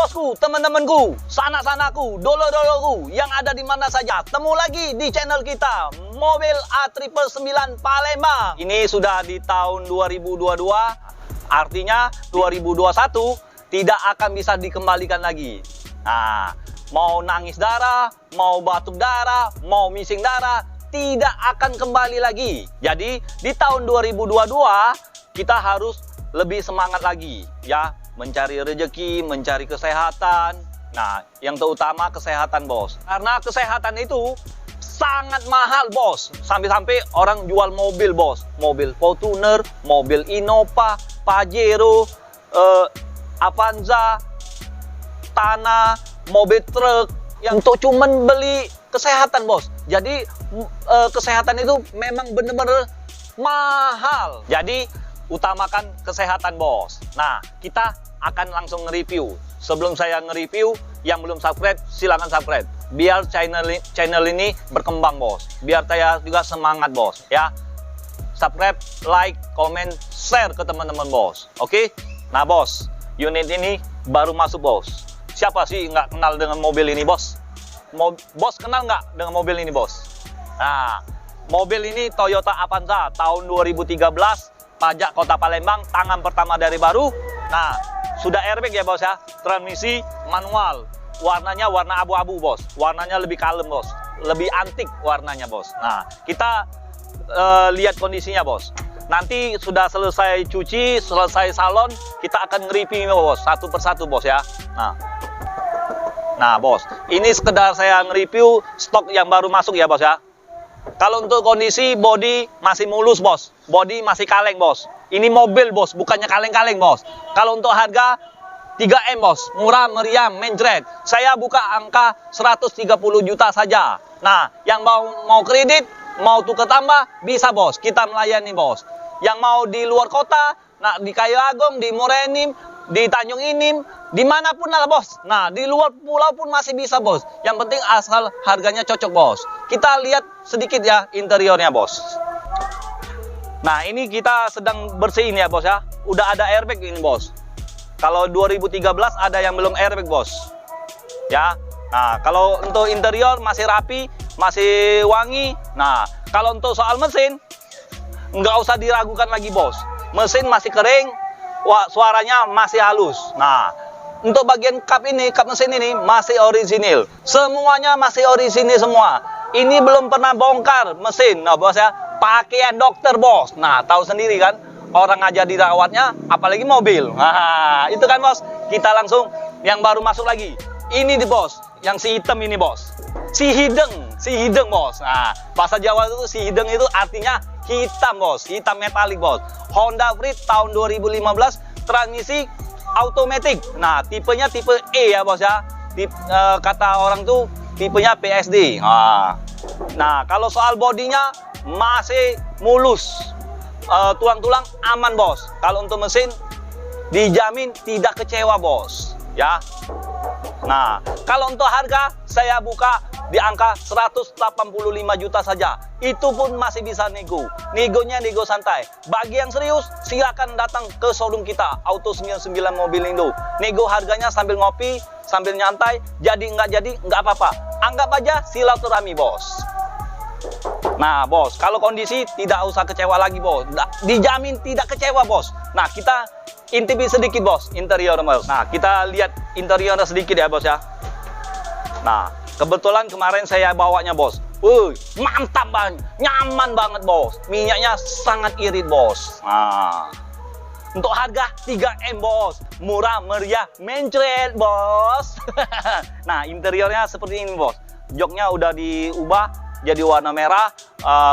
bos-bosku, teman-temanku, sanak-sanaku, dolo-doloku yang ada di mana saja, temu lagi di channel kita, Mobil A999 Palembang. Ini sudah di tahun 2022, artinya 2021 tidak akan bisa dikembalikan lagi. Nah, mau nangis darah, mau batuk darah, mau mising darah, tidak akan kembali lagi. Jadi di tahun 2022 kita harus lebih semangat lagi ya, mencari rezeki, mencari kesehatan. Nah, yang terutama kesehatan, bos. Karena kesehatan itu sangat mahal, bos. Sampai-sampai orang jual mobil, bos. Mobil Fortuner, mobil Innova, Pajero, Avanza, tanah, mobil truk, yang untuk cuman beli kesehatan, bos. Jadi kesehatan itu memang benar-benar mahal. Jadi utamakan kesehatan, bos. Nah, kita akan langsung nge-review. Sebelum saya nge-review, yang belum subscribe silakan subscribe. Biar channel ini berkembang, bos. Biar saya juga semangat, bos. Ya, subscribe, like, comment, share ke teman-teman, bos. Oke? Nah, bos, unit ini baru masuk, bos. Siapa sih nggak kenal dengan mobil ini, bos? Bos kenal nggak dengan mobil ini, bos? Nah, mobil ini Toyota Avanza tahun 2013, pajak Kota Palembang, tangan pertama dari baru. Nah, sudah airbag ya, bos ya. Transmisi manual. Warnanya warna abu-abu, bos. Warnanya lebih kalem, bos. Lebih antik warnanya, bos. Nah, kita lihat kondisinya, bos. Nanti sudah selesai cuci, selesai salon, kita akan nge-review, bos, satu persatu, bos ya. Nah, bos, ini sekedar saya nge-review stok yang baru masuk ya, bos ya. Kalau untuk kondisi bodi masih mulus, bos. Bodi masih kaleng, bos. Ini mobil, bos, bukannya kaleng-kaleng, bos. Kalau untuk harga 3M, bos. Murah, meriah, menjret. Saya buka angka 130 juta saja. Nah, yang mau kredit, mau tukar tambah, bisa, bos. Kita melayani, bos. Yang mau di luar kota, nah, di Kayu Agung, di Morenim, di Tanjung Inim, dimanapun lah, bos. Nah, di luar pulau pun masih bisa, bos. Yang penting asal harganya cocok, bos. Kita lihat sedikit ya interiornya, bos. Nah, ini kita sedang bersihin ya, bos ya. Udah ada airbag ini, bos. Kalau 2013 ada yang belum airbag, bos. Ya. Nah, kalau untuk interior masih rapi, masih wangi. Nah, kalau untuk soal mesin, nggak usah diragukan lagi, bos. Mesin masih kering, suaranya masih halus. Nah, untuk bagian kap mesin ini masih orisinil. Semuanya masih orisinil semua. Ini belum pernah bongkar mesin, nah, bos ya. Pakaian dokter, bos. Nah, tahu sendiri kan, orang aja dirawatnya, apalagi mobil. Nah, itu kan, bos. Kita langsung yang baru masuk lagi. Ini di, bos, yang si hitam ini, bos. Si hideng, bos. Nah, bahasa Jawa itu si hideng itu artinya hitam, bos. Hitam metalik, bos. Honda Freed tahun 2015, transmisi automatic. Nah, tipenya tipe E ya, bos ya. Kata orang tuh tipenya PSD. Nah, kalau soal bodinya masih mulus. Tulang-tulang aman, bos. Kalau untuk mesin dijamin tidak kecewa, bos. Ya. Nah, kalau untuk harga saya buka di angka 185 juta saja. Itu pun masih bisa nego. Negonya nego santai. Bagi yang serius, silakan datang ke showroom kita, Auto 99 Mobilindo. Nego harganya sambil ngopi, sambil nyantai. Jadi nggak apa-apa. Anggap aja silaturahmi, bos. Nah, bos, kalau kondisi tidak usah kecewa lagi, bos. Dijamin tidak kecewa, bos. Nah, kita intipi sedikit, bos, interior, bos. Nah, kita lihat interiornya sedikit ya, bos ya. Nah, kebetulan kemarin saya bawanya, bos. Mantap banget, nyaman banget, bos. Minyaknya sangat irit, bos. Nah, untuk harga 3M, bos. Murah, meriah, mencret, bos. Nah, interiornya seperti ini, bos. Joknya udah diubah jadi warna merah,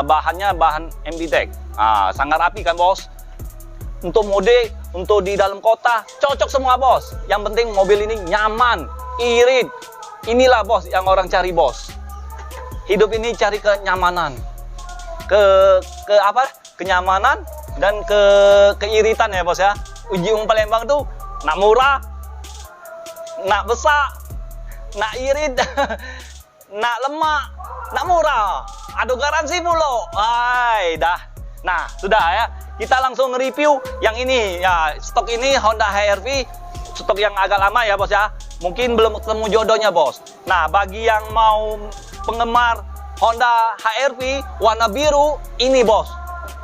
bahannya bahan MDTEK. Nah, sangat rapi kan, bos. Untuk mode, untuk di dalam kota, cocok semua, bos. Yang penting mobil ini nyaman, irit. Inilah, bos, yang orang cari, bos. Hidup ini cari kenyamanan. Kenyamanan dan keiritan ya, bos ya. Ujung Palembang tuh nak murah, nak besar, nak irit, nak lemak, nak murah. Ada garansi pula. Dah. Nah, sudah ya. Kita langsung nge-review yang ini. Ya, stok ini Honda HR-V, stok yang agak lama ya, bos ya. mungkin belum ketemu jodohnya bos. Nah, bagi yang mau penggemar Honda HR-V warna biru, ini bos,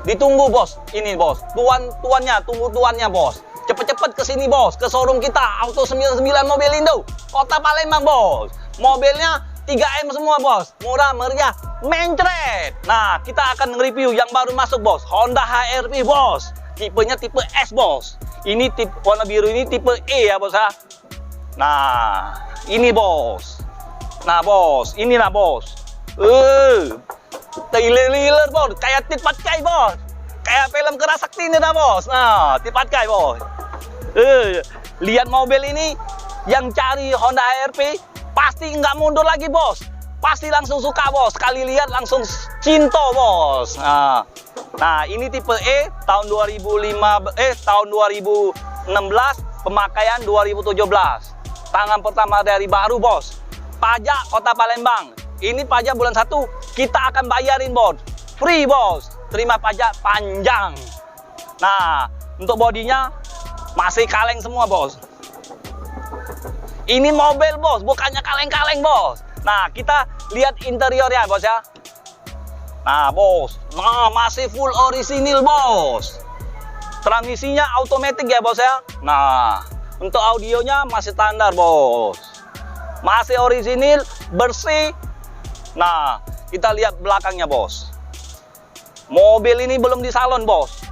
ditunggu bos, ini bos, tunggu tuannya bos. Cepet-cepet ke sini bos, ke showroom kita Auto 99 Mobilindo, Kota Palembang bos. Mobilnya 3M semua bos, murah meriah, mencret. Nah, kita akan nge-review yang baru masuk bos, Honda HR-V bos. Tipenya tipe S bos. Ini tipe warna biru ini tipe E ya bos ya. Nah, ini bos. Nah bos, inilah bos. Trailer bos, kayak Tit Patkai bos. Kayak film Kerasakti ini dah bos. Nah, Tit Patkai bos. Lihat mobil ini, yang cari Honda HR-V pasti nggak mundur lagi bos. Pasti langsung suka bos. Sekali lihat langsung cinta bos. Nah, ini tipe E tahun 2016, pemakaian 2017. Tangan pertama dari baru bos. Pajak Kota Palembang. Ini pajak bulan 1 kita akan bayarin bos. Free bos. Terima pajak panjang. Nah, untuk bodinya masih kaleng semua bos. Ini mobil bos, bukannya kaleng-kaleng bos. Nah, kita lihat interiornya bos ya. Nah bos, nah masih full orisinil bos. Transmisinya automatic ya bos ya. Nah, untuk audionya masih standar bos. Masih orisinil, bersih. Nah, kita lihat belakangnya bos. Mobil ini belum di salon bos.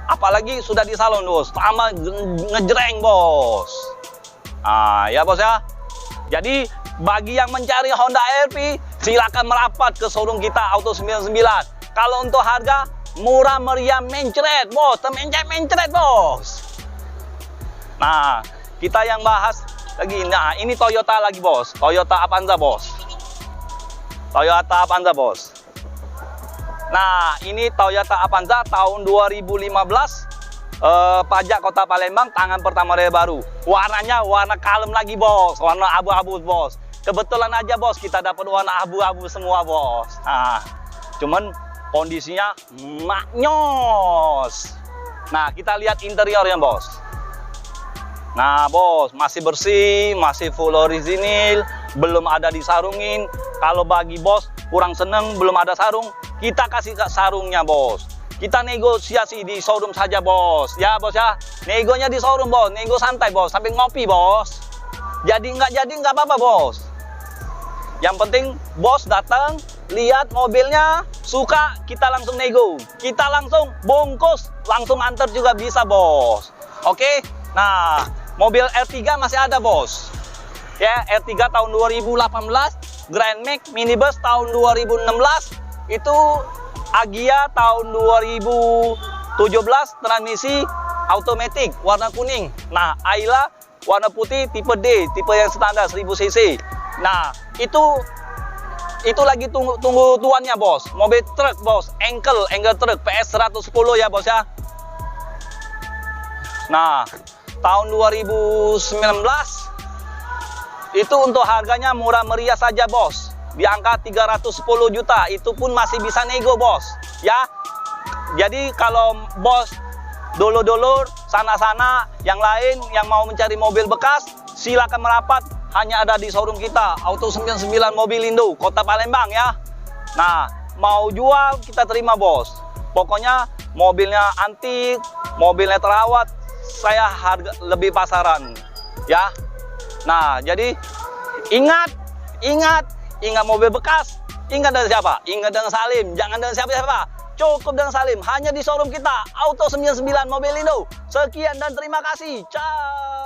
Apalagi sudah di salon bos, sama ngejreng bos. Nah ya bos ya. Jadi bagi yang mencari Honda HR-V, silakan merapat ke showroom kita Auto 99. Kalau untuk harga murah meriah mencret bos, mencret bos. Nah, kita yang bahas lagi. Nah, ini Toyota lagi bos, Toyota Avanza bos. Toyota Avanza bos. Nah, ini Toyota Avanza tahun 2015, pajak Kota Palembang, tangan pertama dari baru. Warnanya warna kalem lagi bos, warna abu-abu bos. Kebetulan aja bos, kita dapat warna abu-abu semua bos. Nah, cuman kondisinya maknyos. Nah, kita lihat interiornya bos. Nah bos, masih bersih, masih full orisinil, belum ada disarungin. Kalau bagi bos kurang seneng belum ada sarung, kita kasih sarungnya bos. Kita negosiasi di showroom saja bos. Ya bos ya, negonya di showroom bos, nego santai bos, sampai ngopi bos. Jadi nggak apa-apa bos. Yang penting bos datang, lihat mobilnya, suka, kita langsung nego. Kita langsung bungkus, langsung antar juga bisa bos. Oke, nah mobil R3 masih ada bos. Ya, R3 tahun 2018, Grand Max minibus tahun 2016, itu Agia tahun 2017, transmisi automatic warna kuning. Nah, Ayla warna putih tipe D, tipe yang standar 1000 cc. Nah, itu lagi tunggu tuannya bos. Mobil truk bos, Angle truk PS 110 ya bos ya. Nah, tahun 2019 itu untuk harganya murah meriah saja bos, di angka 310 juta, itu pun masih bisa nego bos ya. Jadi kalau bos dulur-dulur sana-sana yang lain yang mau mencari mobil bekas, silakan merapat, hanya ada di showroom kita Auto 99 Mobilindo, Kota Palembang ya. Nah, mau jual kita terima bos. Pokoknya mobilnya antik, mobilnya terawat, saya harga lebih pasaran ya. Nah, jadi ingat mobil bekas, ingat dengan siapa? Ingat dengan Salim, jangan dengan siapa-siapa. Cukup dengan Salim, hanya di showroom kita Auto 99 Mobilindo. Sekian dan terima kasih. Ciao.